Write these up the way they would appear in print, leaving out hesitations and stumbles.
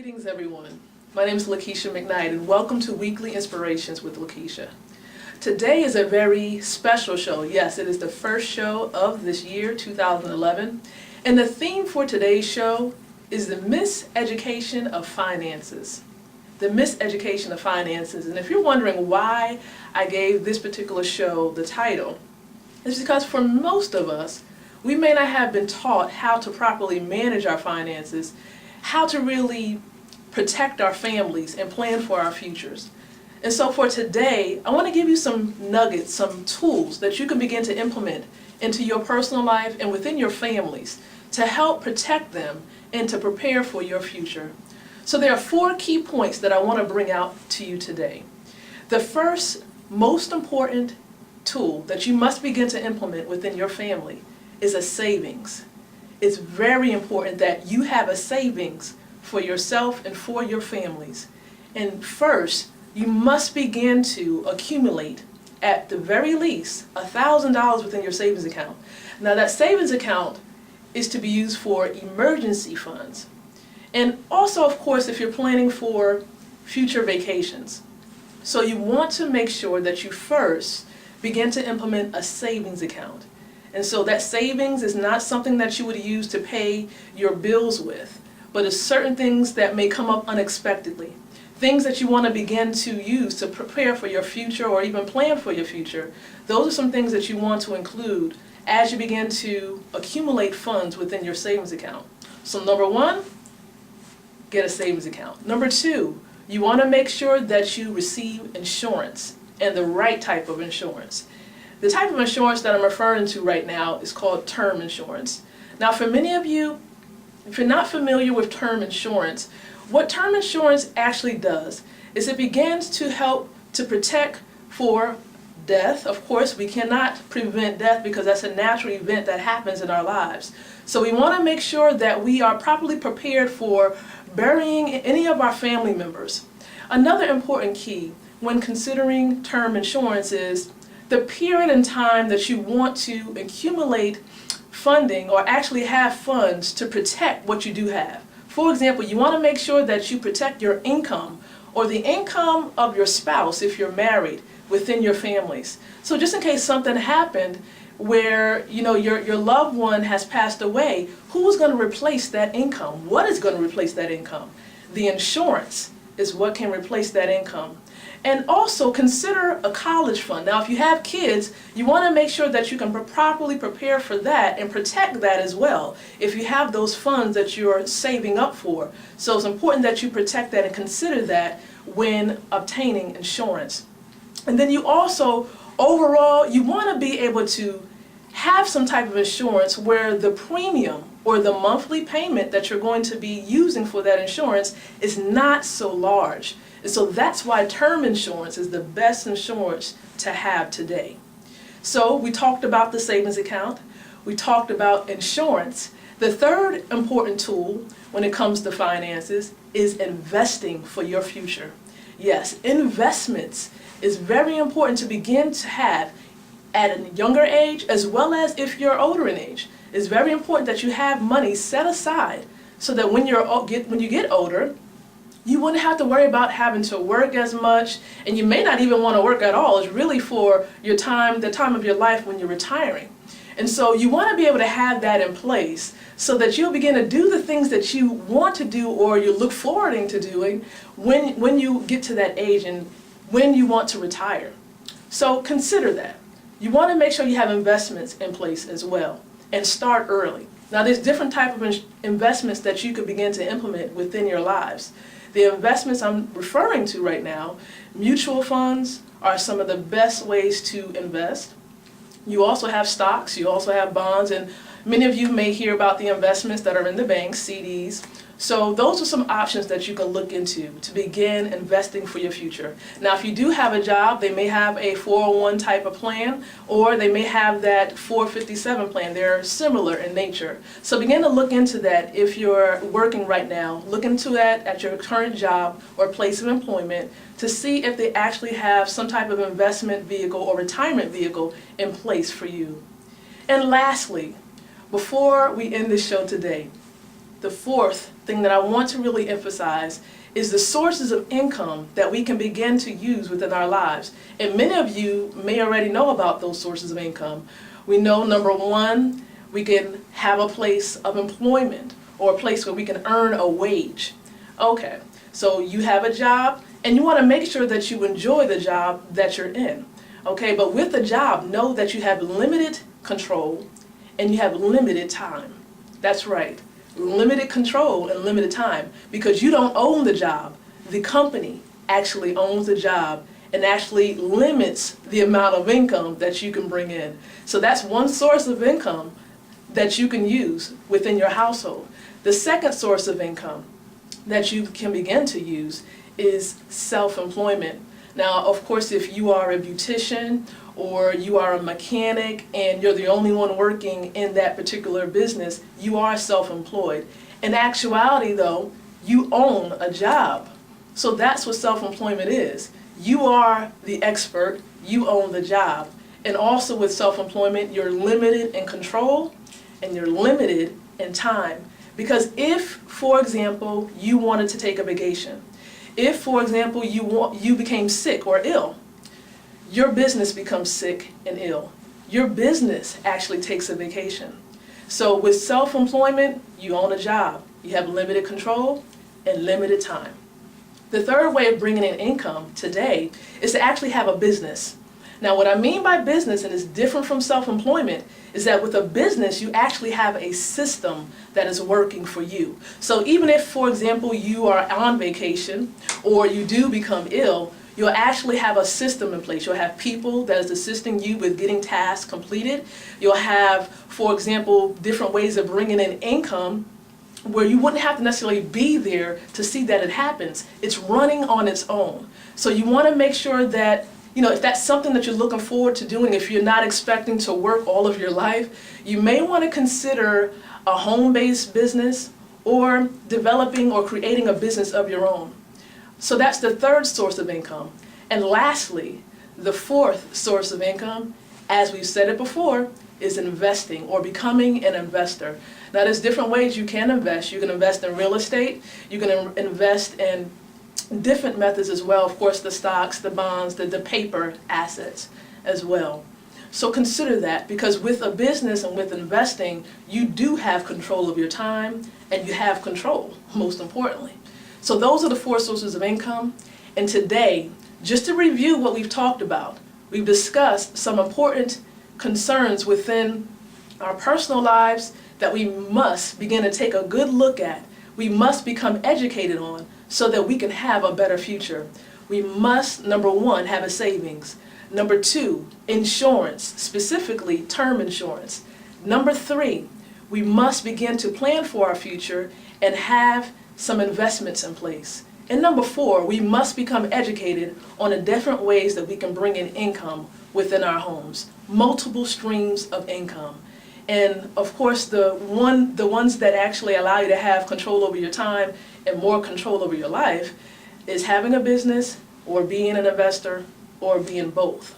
Greetings everyone. My name is Lakeisha McKnight and welcome to Weekly Inspirations with Lakeisha. Today is a very special show. Yes, it is the first show of this year, 2011. And the theme for today's show is the miseducation of finances. The miseducation of finances. And if you're wondering why I gave this particular show the title, it's because for most of us, we may not have been taught how to properly manage our finances, how to really protect our families and plan for our futures. And so for today, I want to give you some nuggets, some tools that you can begin to implement into your personal life and within your families to help protect them and to prepare for your future. So there are 4 key points that I want to bring out to you today. The first, most important tool that you must begin to implement within your family is a savings. It's very important that you have a savings for yourself and for your families. And first, you must begin to accumulate at the very least $1,000 within your savings account. Now that savings account is to be used for emergency funds. And also, of course, if you're planning for future vacations. So you want to make sure that you first begin to implement a savings account. And so that savings is not something that you would use to pay your bills with, but it's certain things that may come up unexpectedly. Things that you want to begin to use to prepare for your future or even plan for your future. Those are some things that you want to include as you begin to accumulate funds within your savings account. So number 1, get a savings account. Number 2, you want to make sure that you receive insurance and the right type of insurance. The type of insurance that I'm referring to right now is called term insurance. Now for many of you, if you're not familiar with term insurance, what term insurance actually does is it begins to help to protect for death. Of course, we cannot prevent death because that's a natural event that happens in our lives. So we want to make sure that we are properly prepared for burying any of our family members. Another important key when considering term insurance is the period in time that you want to accumulate funding or actually have funds to protect what you do have. For example, you want to make sure that you protect your income or the income of your spouse if you're married within your families. So just in case something happened where your loved one has passed away, who's going to replace that income? What is going to replace that income? The insurance is what can replace that income. And also consider a college fund. Now if you have kids, you want to make sure that you can properly prepare for that and protect that as well if you have those funds that you're saving up for. So it's important that you protect that and consider that when obtaining insurance. And then you also, overall, you want to be able to have some type of insurance where the premium or the monthly payment that you're going to be using for that insurance is not so large. And so that's why term insurance is the best insurance to have today. So we talked about the savings account. We talked about insurance. The third important tool when it comes to finances is investing for your future. Yes, investments is very important to begin to have at a younger age as well as if you're older in age. It's very important that you have money set aside so that when you get older, you wouldn't have to worry about having to work as much, and you may not even want to work at all. It's really for your time, the time of your life when you're retiring. And so you want to be able to have that in place so that you'll begin to do the things that you want to do or you look forward to doing when you get to that age and when you want to retire. So consider that. You want to make sure you have investments in place as well and start early. Now there's different types of investments that you could begin to implement within your lives. The investments I'm referring to right now, mutual funds are some of the best ways to invest. You also have stocks, you also have bonds, and many of you may hear about the investments that are in the banks, CDs. So those are some options that you can look into to begin investing for your future. Now if you do have a job, they may have a 401 type of plan or they may have that 457 plan. They're similar in nature. So begin to look into that if you're working right now. Look into that at your current job or place of employment to see if they actually have some type of investment vehicle or retirement vehicle in place for you. And lastly, before we end this show today, the fourth thing that I want to really emphasize is the sources of income that we can begin to use within our lives. And many of you may already know about those sources of income. We know, number one, we can have a place of employment or a place where we can earn a wage. Okay, so you have a job and you want to make sure that you enjoy the job that you're in. Okay, but with the job, know that you have limited control and you have limited time. That's right. Limited control and limited time, because you don't own the job. The company actually owns the job and actually limits the amount of income that you can bring in. So that's one source of income that you can use within your household. The second source of income that you can begin to use is self-employment. Now, of course, if you are a beautician or you are a mechanic and you're the only one working in that particular business, you are self-employed. In actuality, though, you own a job. So that's what self-employment is. You are the expert, you own the job. And also with self-employment, you're limited in control and you're limited in time. Because if, for example, you wanted to take a vacation, if, for example, you became sick or ill, your business becomes sick and ill. Your business actually takes a vacation. So with self-employment, you own a job. You have limited control and limited time. The third way of bringing in income today is to actually have a business. Now, what I mean by business, and it's different from self-employment, is that with a business, you actually have a system that is working for you. So even if, for example, you are on vacation or you do become ill, you'll actually have a system in place. You'll have people that is assisting you with getting tasks completed. You'll have, for example, different ways of bringing in income where you wouldn't have to necessarily be there to see that it happens. It's running on its own. So you want to make sure that, if that's something that you're looking forward to doing, if you're not expecting to work all of your life, you may want to consider a home-based business or developing or creating a business of your own. So that's the third source of income. And lastly, the fourth source of income, as we've said it before, is investing or becoming an investor. Now, there's different ways you can invest. You can invest in real estate. You can invest in different methods as well. Of course, the stocks, the bonds, the paper assets as well. So consider that, because with a business and with investing, you do have control of your time and you have control, most importantly. So those are the four sources of income. And today, just to review what we've talked about, we've discussed some important concerns within our personal lives that we must begin to take a good look at. We must become educated on so that we can have a better future. We must, number one, have a savings. Number two, insurance, specifically term insurance. Number three, we must begin to plan for our future and have some investments in place. And number four, we must become educated on the different ways that we can bring in income within our homes, multiple streams of income. And of course, the ones that actually allow you to have control over your time and more control over your life is having a business or being an investor or being both.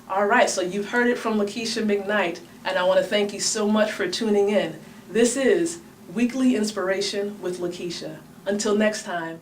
All right, so you've heard it from Lakeisha McKnight, and I want to thank you so much for tuning in. This is Weekly Inspiration with Lakeisha. Until next time.